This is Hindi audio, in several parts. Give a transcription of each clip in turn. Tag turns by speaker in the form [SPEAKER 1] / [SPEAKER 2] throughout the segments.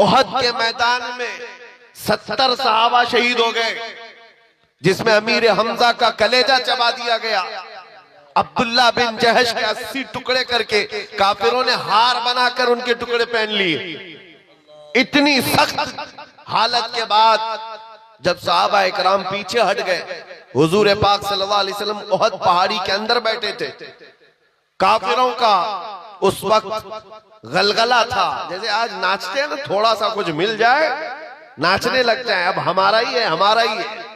[SPEAKER 1] ओहद के मैदान में 70 सहाबा शहीद हो गए, जिसमें अमीर हमजा का कलेजा चबा दिया गया। अब्दुल्ला बिन जहश के 80 टुकड़े करके काफिरों ने हार बनाकर उनके टुकड़े पहन लिए। इतनी सख्त हालत के बाद जब सहाबा इकराम पीछे हट गए, हुजूर पाक सल्लल्लाहु अलैहि वसल्लम ओहद पहाड़ी के अंदर बैठे थे। काफिरों का उस वक्त गलगला था, जैसे आज नाचते हैं ना, थोड़ा सा कुछ मिल जाए नाचने लग जाए, अब हमारा ही है, हमारा ही है।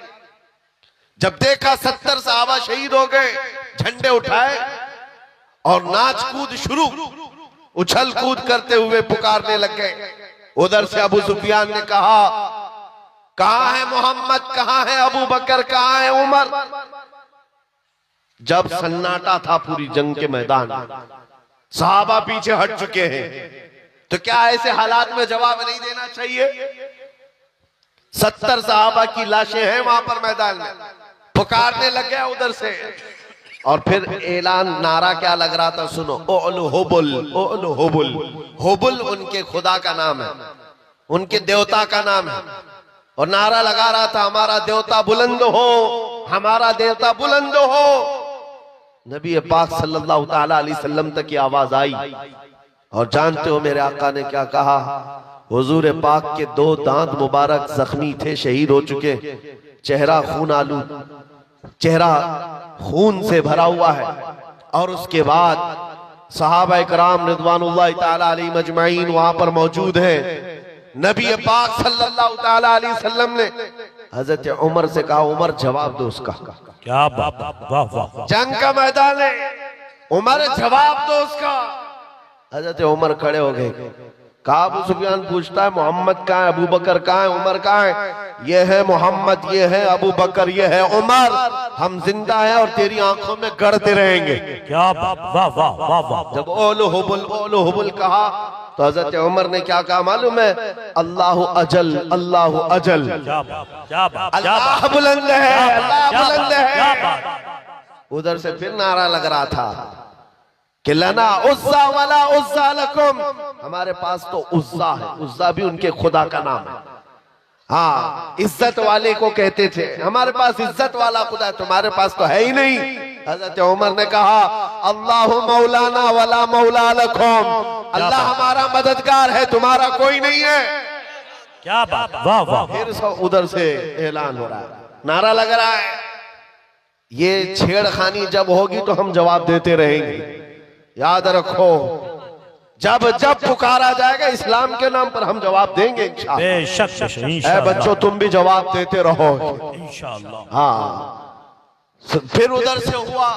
[SPEAKER 1] जब देखा 70 सहाबा शहीद हो गए, झंडे उठाए और नाच कूद शुरू, उछल कूद करते हुए पुकारने लग गए। उधर से अबू सुफियान ने कहा, कहां है मोहम्मद, कहां है अबू बकर, कहां है उमर। जब सन्नाटा था पूरी जंग के मैदान में, सहाबा पीछे हट चुके हैं, तो क्या ऐसे हालात में जवाब नहीं देना चाहिए? 70 सहाबा की लाशें हैं वहां पर मैदान में, पुकारने लग गया उधर से। और फिर ऐलान, नारा क्या लग रहा था, सुनो, ओलु होबुल, ओलु होबुल। होबुल उनके खुदा का नाम है, उनके देवता का नाम है, और नारा लगा रहा था, हमारा देवता बुलंद हो, हमारा देवता बुलंद हो। नबी पाक सल्लल्लाहु ताला अलैहि वसल्लम तक की आवाज आई, और जानते हो मेरे आका ने क्या कहा? हुजूर पाक के 2 दांत मुबारक जख्मी थे, शहीद हो चुके, चेहरा खून आलू, चेहरा खून से भरा हुआ है। और उसके बाद सहाबा इकराम रिदवानुल्लाह ताला अलैहिम अजमईन वहां पर मौजूद हैं। नबी पाक सल्लल्लाहु ताला अलैहि वसल्लम ने हजरत उमर से कहा, उमर जवाब दो उसका।
[SPEAKER 2] क्या बात, वाह वाह।
[SPEAKER 1] जंग का मैदान है, उमर जवाब दो उसका। हजरत उमर खड़े हो गए। कहा, अबू सुफियान पूछता है, मोहम्मद कहाँ है, अबू बकर कहाँ है, उमर कहाँ है? ये है मोहम्मद, ये है अबू बकर, ये है उमर। हम जिंदा हैं और तेरी आंखों में गड़ते रहेंगे।
[SPEAKER 2] क्या बात, वाह वाह वाह वाह।
[SPEAKER 1] जब ओलो हुबुल कहा, तो हजरत उमर ने क्या कहा मालूम है? अल्लाह अजल, अल्लाह अजल। अल्लाह बुलंद है, अल्लाह बुलंद है। उधर से फिर नारा लग रहा था कि लना उज़्ज़ा वाला उज़्ज़ा लकुम, हमारे पास तो उज़्ज़ा है, उज़्ज़ा भी उनके खुदा का नाम है। हाँ, इज्जत वाले को कहते थे, हमारे पास इज्जत वाला खुदा है, तुम्हारे पास तो है ही नहीं। हजरत उमर ने कहा, अल्लाहु मौलाना वला मौला लकुम, अल्लाह हमारा मददगार है, तुम्हारा कोई नहीं है।
[SPEAKER 2] क्या बात, वाह वाह।
[SPEAKER 1] फिर उधर से ऐलान हो रहा है, नारा लग रहा है। ये छेड़खानी जब होगी तो हम जवाब देते रहेंगे, याद रखो। जब जब पुकारा जाएगा इस्लाम के नाम पर हम जवाब देंगे इंशाअल्लाह। ऐ बच्चों, तुम भी जवाब देते रहो इंशाअल्लाह। हाँ, फिर उधर से हुआ,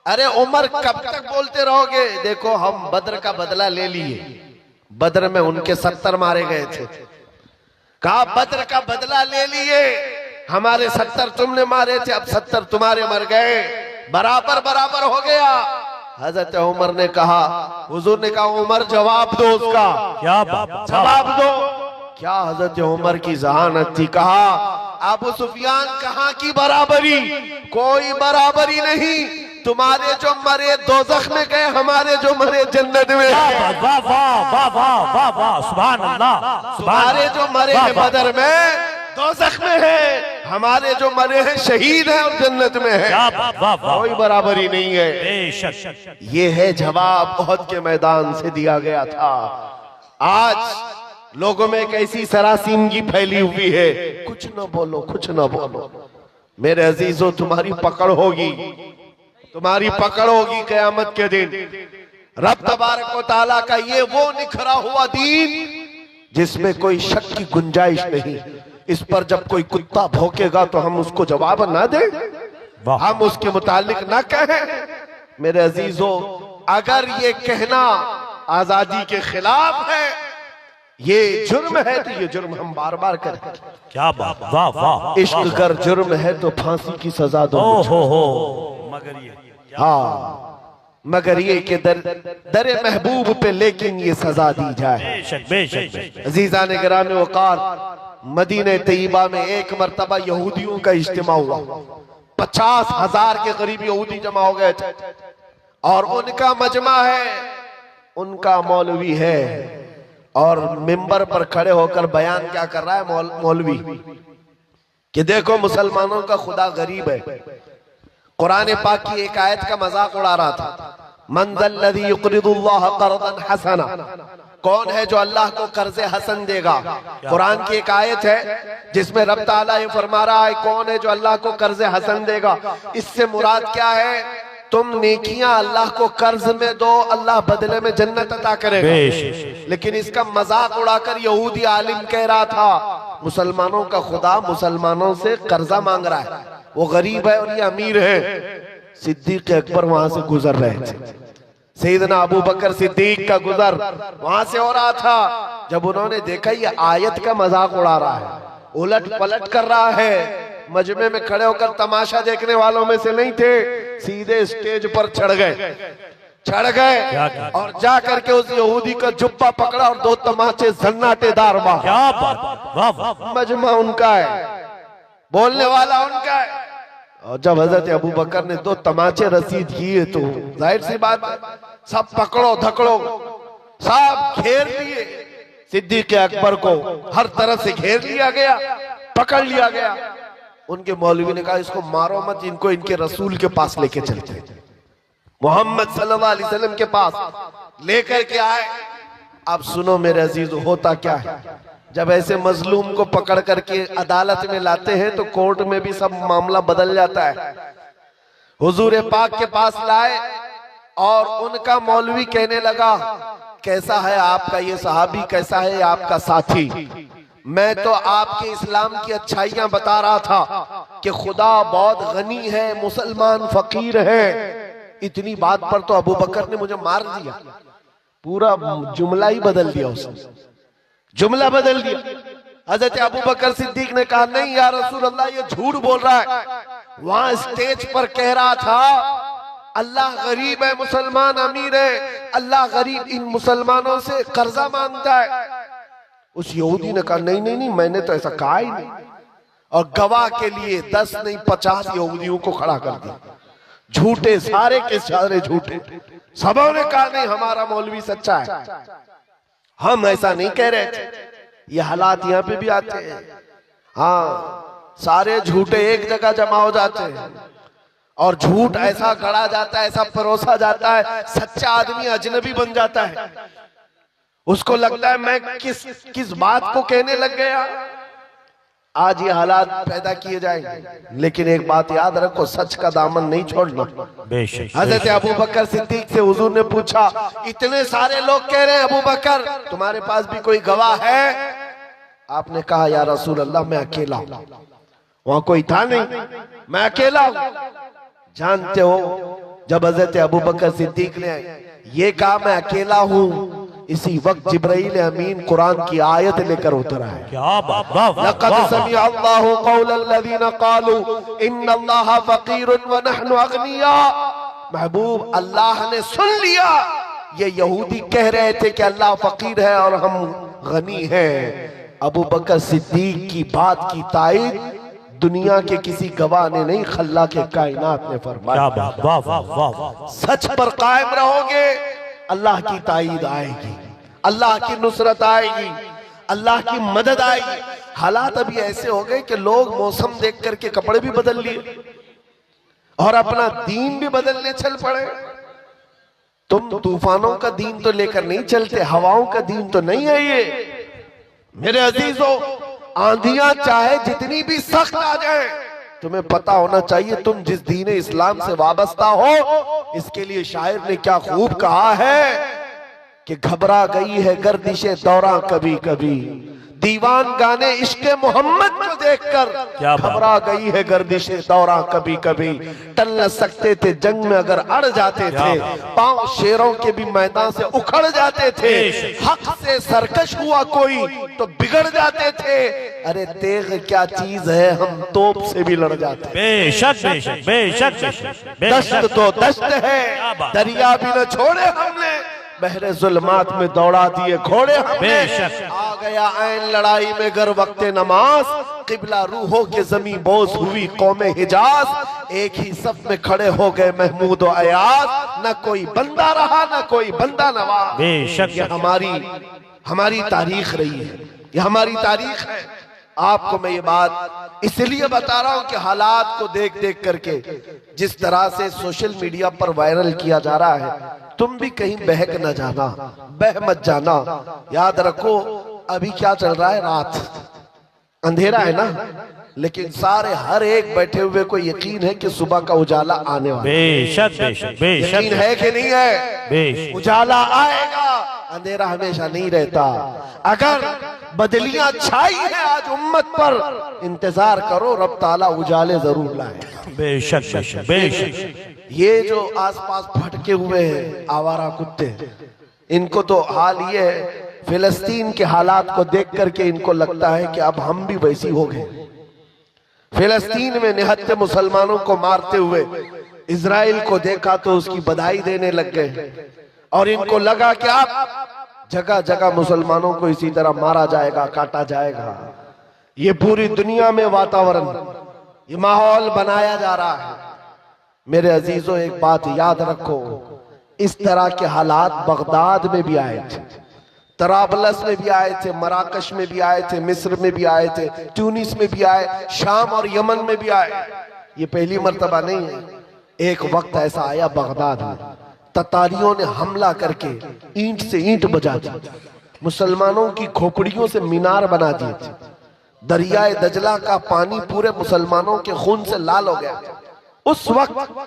[SPEAKER 1] अरे उमर कब तक बोलते रहोगे? देखो, हम बद्र का बदला ले लिए, बद्र में उनके 70 मारे गए थे। कहा, बद्र का बदला ले लिए, हमारे 70 तुमने मारे थे, अब 70 तुम्हारे मर गए, बराबर बराबर हो गया। हजरत उमर ने कहा, हुजूर ने कहा, उमर जवाब दो उसका। क्या बात, जवाब दो। क्या हजरत उमर की जहानत थी। कहा, अबू सुफियान कहाँ की बराबरी, कोई बराबरी नहीं। तुम्हारे जो मरे दोज़ख में गए, हमारे जो मरे जन्नत में।
[SPEAKER 2] वाह वाह वाह वाह वाह, सुभान अल्लाह।
[SPEAKER 1] तुम्हारे जो मरे हैं बदर में, दोज़ख में है, हमारे जो मरे हैं शहीद हैं और जन्नत में है। कोई बराबरी नहीं है। ये है जवाब ओहद के मैदान से दिया गया था। आज लोगों में एक ऐसी सरासीमगी फैली हुई है, कुछ न बोलो, कुछ न बोलो। मेरे अजीजों, तुम्हारी पकड़ होगी, तुम्हारी पकड़ होगी क़यामत के दिन। रब तबारक व तआला का ये वो निखरा हुआ दीन जिसमें कोई शक की गुंजाइश नहीं। इस पर जब कोई कुत्ता भौंकेगा तो हम उसको जवाब ना दें, हम उसके मुतालिक ना कहें। मेरे अजीजों, अगर ये कहना आजादी के खिलाफ है, ये जुर्म है, तो ये जुर्म हम बार बार करें।
[SPEAKER 2] क्या बात, वाह वाह।
[SPEAKER 1] इश्क अगर जुर्म है तो फांसी की सजा दो।
[SPEAKER 2] मगर ये,
[SPEAKER 1] हाँ, मगर ये कि दरे महबूब पे लेकिन ये सजा दी जाए। अजीजा ने गिरामी वक़ार, मदीने तैयबा में एक मर्तबा यहूदियों का इज्तिमा हुआ। 50,000 के करीब यहूदी जमा हो गए थे, और उनका मजमा है, उनका मौलवी है, और मिंबर पर खड़े होकर बयान क्या कर रहा है मौलवी कि देखो मुसलमानों का खुदा गरीब है। कुरान पाक की एक आयत का मजाक उड़ा रहा था, मन ज़ल्लज़ी युक़रिदुल्लाह क़र्ज़न हसना, कौन है जो अल्लाह को कर्ज़े हसन देगा। कुरान की एक आयत है जिसमें रब ताला ये फरमा रहा है कौन है जो अल्लाह को कर्ज़े हसन देगा। इससे मुराद क्या है, तुम नेकियां अल्लाह को कर्ज में दो, अल्लाह बदले में जन्नत अता करेगा। लेकिन इसका मजाक उड़ाकर यहूदी आलिम कह रहा था मुसलमानों का खुदा मुसलमानों से कर्जा मांग रहा है, वो गरीब है और ये अमीर है। सिद्दीक अकबर वहां से गुजर रहे थे, सैयदना अबू बकर सिद्दीक का गुजर वहां से हो रहा था। जब उन्होंने देखा ये आयत का मजाक उड़ा रहा है, उलट पलट कर रहा है, मजमे में खड़े होकर तमाशा देखने वालों में से नहीं थे, सीधे स्टेज पर चढ़ गए और जा करके उस यहूदी का जुब्बा पकड़ा और दो तमाचे सन्नाटेदार मारे। मजमा उनका है, बोलने वाला उनका है। और जब हजरत अबू बकर ने दो तमाचे रसीद किए तो जाहिर सी बात है सब पकड़ो धकड़ो, सब घेर लिए। सिद्दीक अकबर को हर तरफ से घेर लिया गया, पकड़ लिया गया। उनके मौलवी ने कहा इसको मारो मत, इनको इनके रसूल के पास लेके चलते, मोहम्मद सल्लल्लाहु अलैहि वसल्लम के पास लेकर के आए। अब सुनो मेरे अजीज, होता क्या है जब ऐसे मजलूम को पकड़ करके अदालत में लाते हैं तो कोर्ट में भी सब मामला बदल जाता है। हुजूर पाक के पास लाए और उनका मौलवी कहने लगा कैसा है आपका ये सहाबी, कैसा है आपका साथी। मैं तो आपके इस्लाम की अच्छाइयां बता रहा था कि खुदा बहुत गनी है, मुसलमान फकीर है। इतनी बात पर तो अबू बकर ने मुझे मार दिया, पूरा जुमला ही बदल दिया, उसने जुमला बदल दिया। हजरत अबू बकर सिद्दीक ने कहा नहीं या रसूल अल्लाह ये झूठ बोल रहा है। वहां स्टेज पर कह रहा था अल्लाह गरीब है, मुसलमान अमीर है, अल्लाह गरीब इन मुसलमानों से कर्जा मांगता है। उस यहूदी ने कहा नहीं नहीं नहीं, मैंने तो ऐसा कहा ही नहीं। और गवाह के लिए 10 नहीं 50 यहूदियों को खड़ा कर दिया, झूठे सारे के सारे झूठे। सबों ने कहा नहीं हमारा मौलवी सच्चा है, हम ऐसा नहीं कह रहे थे। ये हालात यहाँ पे भी आते हैं। हाँ, सारे झूठे एक जगह जमा हो जाते हैं और झूठ ऐसा गढ़ा जाता है, ऐसा परोसा जाता है, सच्चा आदमी अजनबी बन जाता है। उसको लगता है मैं किस बात को कहने लग गया। आज ये हालात पैदा किए जाएंगे, लेकिन एक बात याद रखो, सच का दामन नहीं छोड़ना। हजरत अबू बकर सिद्दीक से हुजूर ने पूछा इतने सारे लोग कह रहे हैं अबू बकर तुम्हारे पास भी कोई गवाह है? आपने कहा या रसूल अल्लाह मैं अकेला हूं, वहां कोई था नहीं, मैं अकेला हूं। जानते हो जब हजरत अबू बकर सिद्दीक ने ये कहा मैं अकेला हूं, इसी वक्त जिब्राइल अमीन कुरान की आयत लेकर उतरा है।
[SPEAKER 2] क्या बात,
[SPEAKER 1] लक़द समिअ अल्लाहु क़ौलल लज़ीना क़ालू इन्नल्लाहा फ़क़ीरुन व नहनु अग़निया। महबूब अल्लाह ने सुन लिया, ये यहूदी कह रहे थे कि अल्लाह फकीर है और हम गनी हैं। अबू बकर सिद्दीक की बात की तायीद दुनिया के किसी गवाह ने नहीं, खल्ला के कायनात ने फरमाया। सच पर कायम रहोगे, अल्लाह की तायीद आएगी, अल्लाह की नुसरत आएगी, अल्लाह की मदद आएगी। हालात अभी ऐसे हो गए कि लोग मौसम देख करके कपड़े भी बदल लिए और अपना दीन भी बदलने चल पड़े। तुम तूफानों का दीन तो लेकर नहीं चलते, हवाओं का दीन तो नहीं है ये। मेरे अजीजों, आंधियां चाहे जितनी भी सख्त आ जाए, तुम्हें पता होना चाहिए तुम जिस दीन इस्लाम से वाबस्ता हो। इसके लिए शायर ने क्या खूब कहा है कि घबरा गई है गर्दिशे दौरा कभी कभी, दीवान गाने इश्क़े मोहम्मद को देखकर घबरा गई है गर्दिशे दौरा कभी कभी। टल न सकते थे जंग में अगर अड़ जाते थे, पांव शेरों के भी मैदान से उखड़ जाते थे। हक से सरकश हुआ कोई तो बिगड़ जाते थे, अरे तेग क्या चीज है हम तोप से भी लड़ जाते।
[SPEAKER 2] बेशक बेशक बेशक
[SPEAKER 1] दश्त तो दश्त है, दरिया भी न छोड़े हमने, बहरे जुल्मात में दौड़ा दिए घोड़े हमने। आ गया ऐन लड़ाई में गर वक्ते नमाज, किबला रूहों के जमी बोझ हुई कौमे हिजाज। एक ही सफ में खड़े हो गए महमूद और अयाज, न कोई बंदा रहा न कोई बंदा नवाज।
[SPEAKER 2] बेशक
[SPEAKER 1] ये हमारी हमारी तारीख रही है, ये हमारी तारीख है। आपको मैं ये बात इसलिए बता रहा हूं कि हालात को देख देख करके जिस तरह से सोशल मीडिया पर वायरल किया जा रहा है, तुम भी कहीं बहक न जाना, बह मत जाना। याद रखो अभी क्या चल रहा है, रात अंधेरा है ना, लेकिन सारे हर एक बैठे हुए को यकीन है कि सुबह का उजाला आने वाला है।
[SPEAKER 2] बेशक बेशक बेशक,
[SPEAKER 1] यकीन है कि नहीं है?
[SPEAKER 2] बेशक।
[SPEAKER 1] उजाला आएगा, अंधेरा हमेशा नहीं रहता। अगर बदलियां छाई है आज उम्मत पर, इंतजार करो, रब ताला उजाले जरूर लाए।
[SPEAKER 2] बेशक बेशक बेशक।
[SPEAKER 1] ये जो आसपास भटके हुए हैं आवारा कुत्ते, इनको तो हाल ये है, फिलिस्तीन के हालात को देख करके इनको लगता है कि अब हम भी वैसी हो गए। फिलिस्तीन में निहत्थे मुसलमानों को मारते हुए इजराइल को देखा तो उसकी बधाई देने लग गए, और इनको लगा कि अब जगह जगह मुसलमानों को इसी तरह मारा जाएगा, काटा जाएगा। ये पूरी दुनिया में वातावरण, ये माहौल बनाया जा रहा है। मेरे अजीजों एक बात याद रखो, इस तरह के हालात बगदाद में भी आए थे, तराबलस में भी आए थे, मराकश में भी आए थे, मिस्र में भी आए थे, ट्यूनिस में भी आए, शाम और यमन में भी आए। ये पहली मर्तबा नहीं है। एक वक्त ऐसा आया बगदाद में, ततारियों ने हमला करके ईंट से ईंट बजा दी, मुसलमानों की खोपड़ियों से मीनार बना दिए थे। दरियाए दजला का पानी पूरे मुसलमानों के खून से लाल हो गया। उस वक्त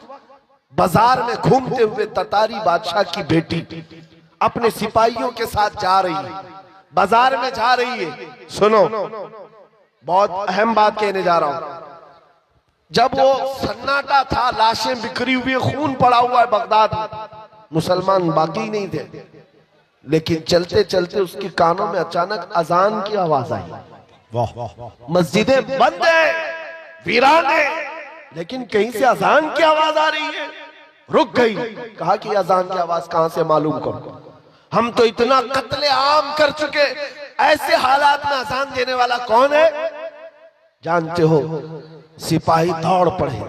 [SPEAKER 1] बाजार में घूमते हुए ततारी बादशाह की बेटी अपने सिपाहियों के साथ जा रही है, बाजार में जा रही है। सुनो, बहुत अहम बात कहने जा रहा हूं। जब वो सन्नाटा था, लाशें बिखरी हुई, खून पड़ा हुआ है बगदाद में, मुसलमान बाकी नहीं थे, लेकिन चलते चलते उसके कानों में अचानक अजान की आवाज आई। मस्जिदें बंद है, वीरान है, लेकिन कहीं से अजान की आवाज आ रही है। रुक गई, कहा कि अजान की आवाज कहां से मालूम करो, हम तो इतना कत्ले आम कर चुके, ऐसे हालात में अजान देने वाला कौन है? जानते हो, सिपाही दौड़ पड़े,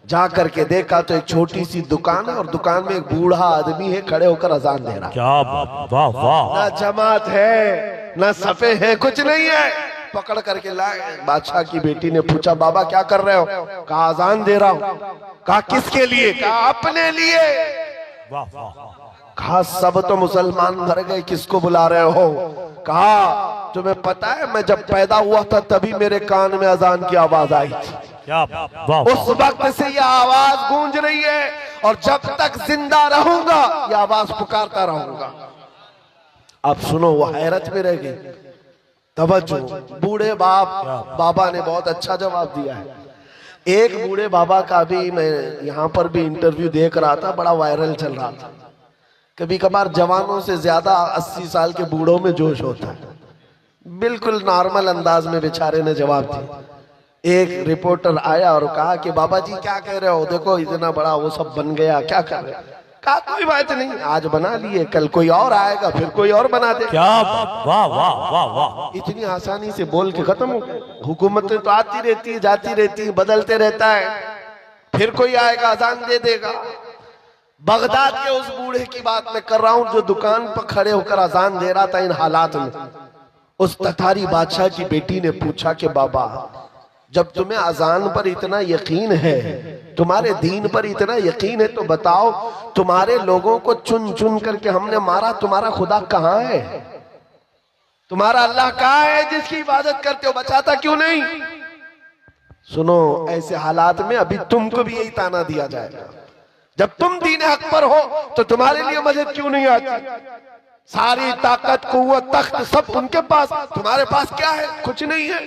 [SPEAKER 1] जा करके देखा तो एक छोटी सी दुकान है, और दुकान में एक बूढ़ा आदमी है खड़े होकर अजान दे रहा।
[SPEAKER 2] क्या वाह वाह।
[SPEAKER 1] ना जमात है, ना सफे है, कुछ नहीं है। पकड़ करके लाए। बादशाह की बेटी ने पूछा, बाबा क्या कर रहे हो? कहा अजान दे रहा हूं। कहा किसके लिए? कहा अपने लिए।
[SPEAKER 2] वाह वाह।
[SPEAKER 1] कहा सब तो मुसलमान मर गए, किसको बुला रहे हो? कहा तुम्हें पता है मैं जब पैदा हुआ था तभी मेरे कान में अजान की आवाज आई थी।
[SPEAKER 2] क्या वाह।
[SPEAKER 1] उस वक्त से यह आवाज गूंज रही है, और जब तक जिंदा रहूंगा यह आवाज पुकारता रहूंगा। अब सुनो, वो हैरत में रह गई। तवज्जो, बूढ़े बाबा ने बहुत अच्छा जवाब दिया है। एक बूढ़े बाबा का भी मैं यहाँ पर भी इंटरव्यू देख रहा था, बड़ा वायरल चल रहा था। कभी कभार जवानों से ज्यादा 80 साल के बूढ़ों में जोश होता है। बिल्कुल नॉर्मल अंदाज में बेचारे ने जवाब दिया। एक रिपोर्टर आया और कहा कि बाबा जी क्या कह रहे हो, देखो इतना बड़ा वो सब बन गया, क्या कर रहे हो? कहा कोई बात नहीं, आज बना लिए, कल कोई और आएगा, फिर कोई और बना दे।
[SPEAKER 2] क्या वाह वाह वाह वाह।
[SPEAKER 1] इतनी आसानी से बोल के खत्म हो गए। हुकूमतें तो आती रहती है, जाती रहती है, बदलते रहता है, फिर कोई आएगा अजान दे देगा। बगदाद के उस बूढ़े की बात मैं कर रहा हूं जो दुकान पर खड़े होकर अजान दे रहा था इन हालात में। उस ततारी बादशाह की बेटी ने पूछा कि बाबा, जब तुम्हें अजान पर इतना यकीन है, तुम्हारे दीन पर इतना यकीन है, तो बताओ तुम्हारे लोगों को चुन चुन करके हमने मारा, तुम्हारा खुदा कहाँ है? तुम्हारा अल्लाह कहाँ है जिसकी इबादत करते हो? बचाता क्यों नहीं? सुनो, ऐसे हालात में अभी तुमको भी यही ताना दिया जाएगा। जब तुम दीन हक पर हो तो तुम्हारे लिए मदद क्यों नहीं आती? सारी ताकत, कुव्वत, तख्त सब उनके पास, तुम्हारे पास क्या है? कुछ नहीं है।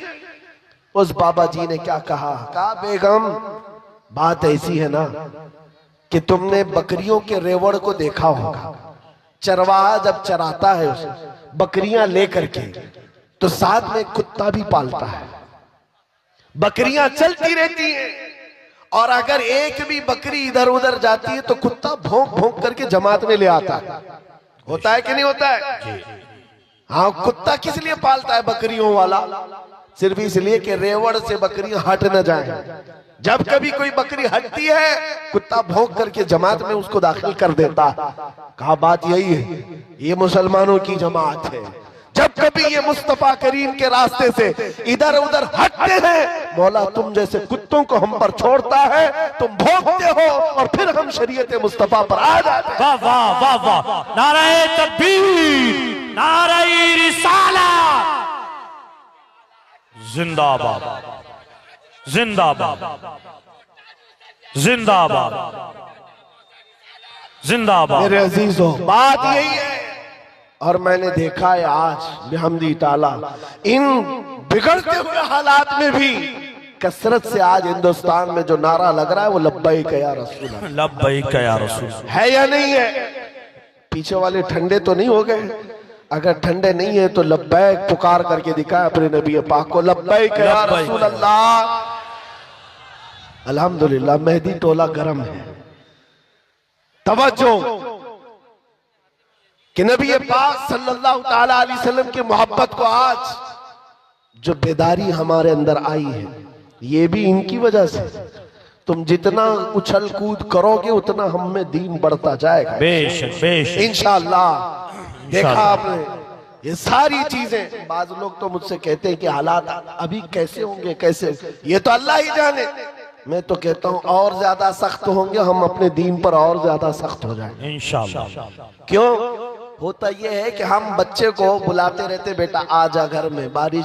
[SPEAKER 1] उस बाबा जी ने क्या कहा? कहा बेगम, बात ऐसी है ना कि तुमने बकरियों के रेवड़ को देखा होगा। चरवाहा जब चराता है उसे बकरियां लेकर के, तो साथ में कुत्ता भी पालता है। बकरियां चलती रहती हैं, और अगर एक भी बकरी इधर उधर जाती है तो कुत्ता भौंक भौंक करके जमात में ले आता है। होता है कि नहीं होता है? हाँ, कुत्ता किस लिए पालता है बकरियों वाला? सिर्फ इसलिए कि रेवड़ से बकरियां हट न जाएं। जब कभी कोई बकरी हटती है, कुत्ता भौंक करके जमात में उसको दाखिल कर देता है। कहा बात यही है, ये मुसलमानों की जमात है। जब कभी ये मुस्तफा करीम के रास्ते से इधर उधर हटते हैं, मौला तुम जैसे कुत्तों को हम पर छोड़ता है, तुम भोंकते हो और फिर हम शरीयत मुस्तफा पर आ जाते हैं।
[SPEAKER 2] वाह वाह वाह वाह, नारे तकबीर, नारे रिसालत, जिंदाबाद जिंदाबाद जिंदाबाद जिंदाबाद।
[SPEAKER 1] मेरे अजीजों, बात यही है। और मैंने देखा है आज बिहम्दी ताला इन बिगड़ते हुए हालात में भी कसरत से आज हिंदुस्तान में जो नारा लग रहा है वो लब्बैक या रसूल अल्लाह,
[SPEAKER 2] लब्बैक या रसूल
[SPEAKER 1] है या नहीं है? पीछे वाले ठंडे तो नहीं हो गए? अगर ठंडे नहीं है तो लब्बैक पुकार करके दिखाए अपने नबी पाक को, लब्बैक या रसूल अल्लाह। अल्हम्दुलिल्लाह मेहदी टोला गरम है। तवज्जो कि नबी पाक सल्लल्लाहु ताला अलैहि वसल्लम की मोहब्बत को आज जो बेदारी हमारे अंदर आई है, ये भी इनकी वजह से। तुम जितना उछल कूद करोगे उतना हम में दीन बढ़ता जाएगा
[SPEAKER 2] बेशक बेशक
[SPEAKER 1] इंशाअल्लाह। देखा आपने ये सारी चीजें। बाज लोग तो मुझसे कहते हैं कि हालात अभी कैसे होंगे, कैसे, ये तो अल्लाह ही जाने। मैं तो कहता हूं और ज्यादा सख्त होंगे हम, अपने दीन पर और ज्यादा सख्त हो जाएंगे
[SPEAKER 2] इंशाअल्लाह।
[SPEAKER 1] क्यों होता यह है कि हम बच्चे को बुलाते रहते, बेटा आजा घर में, बारिश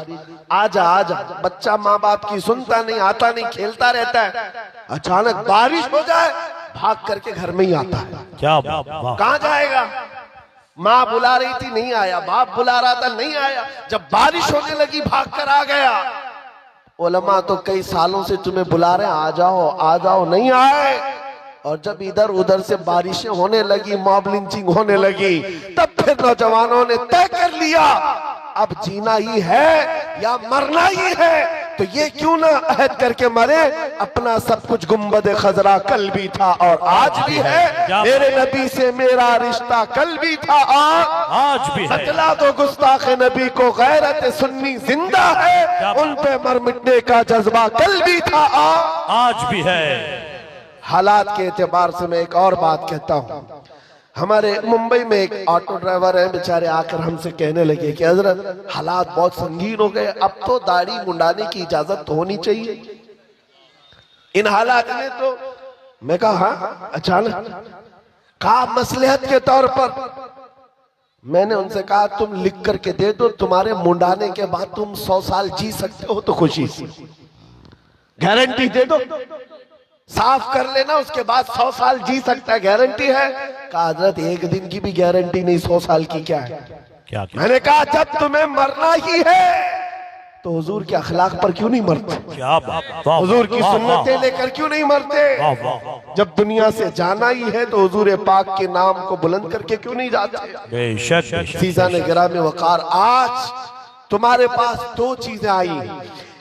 [SPEAKER 1] आजा आजा। बच्चा माँ बाप की सुनता नहीं, आता नहीं, खेलता रहता है। अचानक बारिश हो जाए भाग करके घर में ही आता है।
[SPEAKER 2] क्या बात,
[SPEAKER 1] कहाँ जाएगा? माँ बुला रही थी नहीं आया, बाप बुला रहा था नहीं आया, जब बारिश होने लगी भाग कर आ गया। उलमा तो कई सालों से तुम्हें बुला रहे आ जाओ, नहीं आए। और जब इधर उधर से बारिशें होने लगी, मॉब लिंचिंग होने लगी, तब फिर नौजवानों ने तय कर लिया अब जीना ही है या मरना ही है, तो ये क्यों ना अहद करके मरे। अपना सब कुछ गुंबद खजरा कल भी था और आज भी है, मेरे नबी से मेरा रिश्ता कल भी था और
[SPEAKER 2] आज भी है।
[SPEAKER 1] बतला दो गुस्ताख नबी को गैरत सुन्नी जिंदा है, उन पे मर मिटने का जज्बा कल भी था और
[SPEAKER 2] आज भी है।
[SPEAKER 1] हालात के एतबार से मैं एक और बात कहता हूँ। हमारे मुंबई में एक ऑटो ड्राइवर है, बेचारे आकर हमसे कहने लगे कि हजरत हालात बहुत संगीन हो गए, अब तो दाढ़ी मुंडाने की इजाजत तो होनी चाहिए इन हालात में। तो मैं कहा हाँ, अचानक कहा मसलहत के तौर पर। मैंने उनसे कहा तुम लिख करके दे दो, तुम्हारे मुंडाने के बाद तुम 100 साल जी सकते हो तो खुशी से गारंटी दे दो, साफ कर लेना, उसके बाद 100 साल जी सकता है, गारंटी है। कहा हजरत एक दिन की भी गारंटी नहीं, 100 साल की क्या है?
[SPEAKER 2] क्या
[SPEAKER 1] मैंने कहा जब तुम्हें मरना ही है तो हुजूर के अखलाक पर क्यों नहीं मरते?
[SPEAKER 2] क्या बात,
[SPEAKER 1] हुजूर की सुन्नतें लेकर क्यों नहीं मरते? जब दुनिया से जाना ही है तो हुजूर पाक के नाम को बुलंद करके क्यों नहीं जाते?
[SPEAKER 2] बेशक
[SPEAKER 1] सीज़ान गिरामी वकार, आज तुम्हारे पास 2 चीजें आई,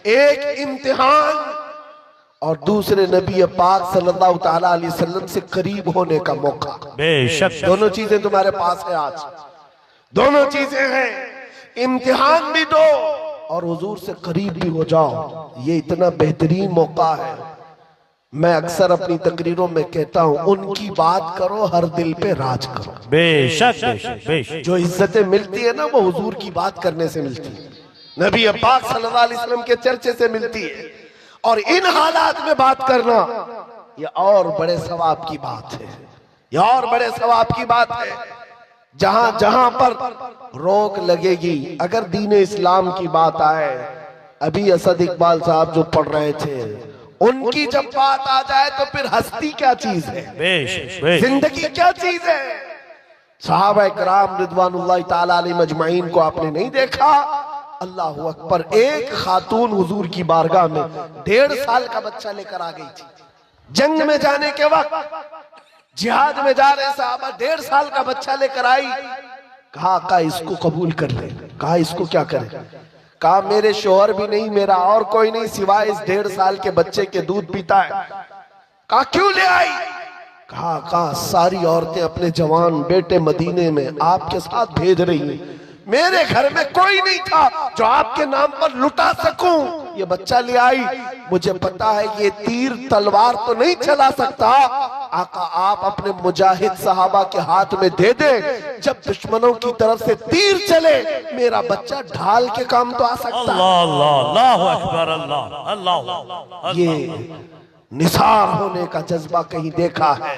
[SPEAKER 1] एक इम्तिहान और दूसरे नबी पाक सल्लल्लाहु ताला अलैहि वसल्लम से करीब होने का मौका।
[SPEAKER 2] बेशक
[SPEAKER 1] दोनों चीजें तुम्हारे पास है आज, दोनों चीजें हैं, इम्तिहान भी दो और हुजूर से करीब भी हो जाओ। ये इतना बेहतरीन मौका है। मैं अक्सर अपनी तकरीरों में कहता हूँ उनकी बात करो, हर दिल पे राज करो।
[SPEAKER 2] बेशक बेशक बेशक।
[SPEAKER 1] जो इज्जतें मिलती है ना वो हुजूर की बात करने से मिलती है, नबी पाक सल्लल्लाहु अलैहि वसल्लम के चर्चे से मिलती है। और इन हालात में बात करना ये और बड़े सवाब की बात है, ये और बड़े सवाब की बात है। जहां जहां पर रोक लगेगी, अगर दीन इस्लाम की बात आए, अभी असद इकबाल साहब जो पढ़ रहे थे, उनकी जब बात आ जाए तो फिर हस्ती क्या चीज है,
[SPEAKER 2] बेशक बेशक।
[SPEAKER 1] जिंदगी क्या चीज है। सहाबा किराम रिदवानुल्लाह ताला अलैहिम अजमाइन को आपने नहीं देखा? अल्लाह अकबर, एक खातून हुजूर की बारगाह में 1.5 साल का बच्चा लेकर आ गई थी। जंग में जाने के वक्त, जिहाद में जा रहे साहबा, 1.5 साल का बच्चा लेकर आई। कहा आका इसको कबूल कर ले। कहा इसको क्या करें? कहा मेरे शोहर भी नहीं, मेरा और कोई नहीं सिवाय इस 1.5 साल के बच्चे के दूध पीता है। कहा क्यों ले आई? कहा सारी औरतें अपने जवान बेटे मदीने में आपके साथ भेज रही हैं, मेरे घर में कोई नहीं था जो आपके नाम पर लुटा सकूं। ये बच्चा ले आई, मुझे पता है ये तीर तलवार तो नहीं चला सकता। आका आप अपने मुजाहिद सहाबा के हाथ में दे दे, जब दुश्मनों की तरफ से तीर चले मेरा बच्चा ढाल के काम तो आ सकता है।
[SPEAKER 2] अल्लाह अल्लाह अल्लाहु अकबर अल्लाह अल्लाह।
[SPEAKER 1] ये निसार होने का जज्बा कहीं देखा है?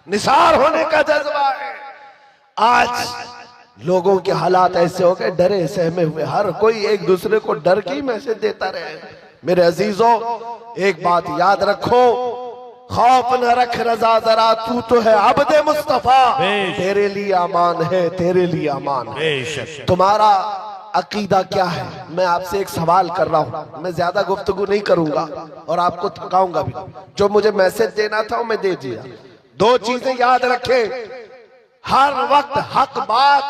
[SPEAKER 1] निसार होने का जज्बा है। आज लोगों के हालात ऐसे हो गए, डरे सहमे हुए, हर कोई एक दूसरे को डर के ही मैसेज देता रहे। मेरे अजीजों, एक बात याद रखो, खौफ न रख रजा जरा, तू तो है अब्दे मुस्तफा, तेरे लिए अमान है, तेरे लिए अमान है। तुम्हारा अकीदा क्या है? मैं आपसे एक सवाल कर रहा हूं, मैं ज्यादा गुफ्तगू नहीं करूंगा और आपको थकाऊंगा भी। जो मुझे मैसेज देना था वो मैं दे दिया। दो चीजें याद रखें, हर वक्त हक बात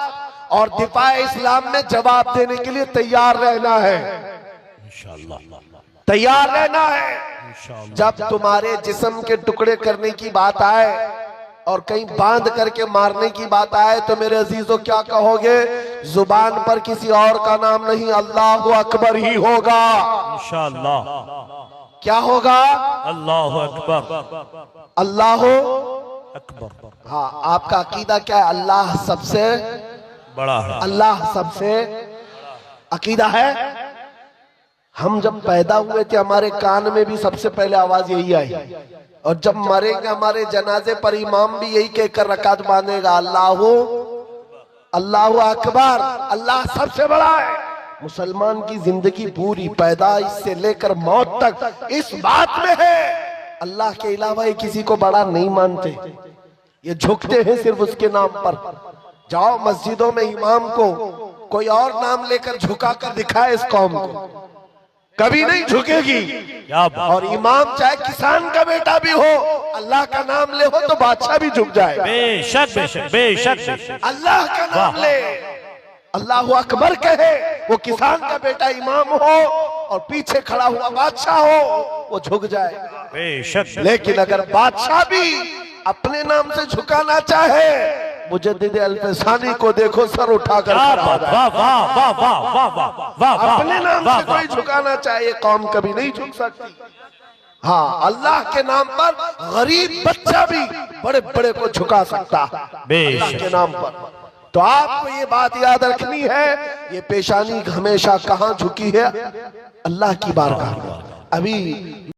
[SPEAKER 1] और दिफाए इस्लाम में जवाब देने के लिए तैयार रहना है, तैयार रहना है। जब तुम्हारे जिस्म के टुकड़े करने की बात आए और कहीं बांध करके मारने की बात आए तो मेरे अजीजों क्या कहोगे? जुबान पर किसी और का नाम नहीं, अल्लाह अकबर ही होगा।
[SPEAKER 2] इंशाअल्लाह
[SPEAKER 1] क्या होगा?
[SPEAKER 2] अल्लाह अकबर,
[SPEAKER 1] अल्लाह
[SPEAKER 2] अकबर।
[SPEAKER 1] हाँ, आपका अकीदा क्या है? अल्लाह सबसे
[SPEAKER 2] बड़ा है,
[SPEAKER 1] अल्लाह सबसे अकीदा है। हम जब पैदा हुए थे हमारे कान में भी सबसे पहले आवाज यही आई, और जब मरेंगे हमारे जनाजे पर इमाम भी यही कहकर रकात बांधेगा, अल्लाह अल्लाह अकबर, अल्लाह सबसे बड़ा है। मुसलमान की जिंदगी पूरी पैदाइश से लेकर मौत तक इस बात में है, अल्लाह के अलावा ये किसी को बड़ा नहीं मानते, ये झुकते हैं सिर्फ उसके नाम पर। जाओ मस्जिदों में इमाम को कोई और नाम लेकर झुका कर दिखाए इस कौम को, कभी नहीं झुकेगी। और इमाम चाहे किसान का बेटा भी हो, अल्लाह का नाम ले हो तो बादशाह भी झुक जाए।
[SPEAKER 2] बेशक बेशक बेशक।
[SPEAKER 1] अल्लाह का नाम ले, अल्लाह अकबर कहे, वो किसान का बेटा इमाम हो और पीछे खड़ा हुआ बादशाह हो, वो झुक जाए
[SPEAKER 2] बेशक।
[SPEAKER 1] लेकिन अगर बादशाह भी अपने नाम से झुकाना चाहे, मुजद्दिद अल्फसानी को देखो, सर उठाकर खड़ा हो जाए। अपने नाम से कोई झुकाना चाहे कौम कभी नहीं झुक सकती। हाँ, अल्लाह के नाम पर गरीब बच्चा भी बड़े बड़े को झुका सकता है अल्लाह के नाम पर। तो आपको ये बात याद रखनी है, ये पेशानी हमेशा कहाँ झुकी है? अल्लाह की बारगाह में। अभी